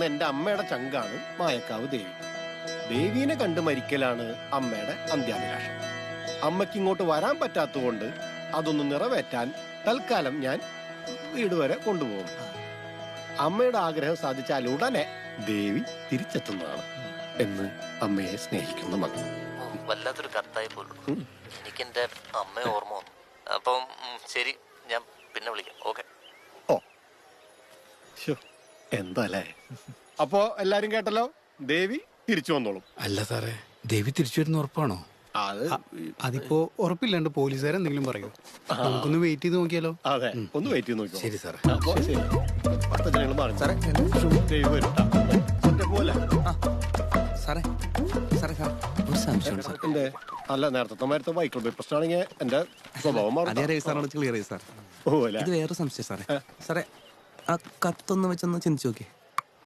എന്റെ അമ്മയുടെ ചങ്കാണ് മായക്കാവ് ദേവി. ദേവീനെ കണ്ട് മരിക്കലാണ് അമ്മയുടെ അന്ത്യാഭിലാഷം. അമ്മയ്ക്ക് ഇങ്ങോട്ട് വരാൻ പറ്റാത്തതുകൊണ്ട് അതൊന്ന് നിറവേറ്റാൻ തൽക്കാലം ഞാൻ വീട് വരെ കൊണ്ടുപോകും. അമ്മയുടെ ആഗ്രഹം സാധിച്ചാൽ ഉടനെ ദേവി തിരിച്ചെത്തുന്നതാണ് എന്ന് അമ്മയെ സ്നേഹിക്കുന്ന മകൻ. വല്ലാത്തൊരു കത്തായി പോലും. എനിക്ക് എന്റെ അമ്മയെ ഓർമ്മ വന്നു. അപ്പം ശരി, ഞാൻ പിന്നെ വിളിക്കാം. ഓക്കെ. ഓ എന്താ അപ്പോ എല്ലാരും കേട്ടല്ലോ, ദേവി തിരിച്ചു വന്നോളും. അല്ല സാറേ, ദേവി തിരിച്ചു വരുന്ന ഉറപ്പാണോ? അതിപ്പോ ഉറപ്പില്ലാണ്ട് പോലീസുകാർ എന്തെങ്കിലും പറയൂ. നമുക്കൊന്ന് വെയിറ്റ് ചെയ്ത് നോക്കിയാലോ? അതെ, ഒന്ന് വെയിറ്റ് ചെയ്ത് നോക്കിയോ. ശരി സാറേ. അപ്പോ ശരി, ഭക്തജനങ്ങൾ മാറി. ദേവി വരും. പോലെ സാറേ സാറേ സാർ ഒരു സംശയമുണ്ട് സാർ. എന്റെ അല്ല, നേരത്തെ വൈക്കിൾ ബൈ പ്രശ്നമാണെങ്കിൽ എന്റെ സ്വഭാവം മാറും. ക്ലിയർ ചെയ്ത് സാർ. ഓ അല്ല, ഇത് വേറെ സംശയം സാറേ. സാറേ ആ കത്തൊന്ന് വെച്ചൊന്ന് ചിന്തിച്ചു നോക്കിയേ.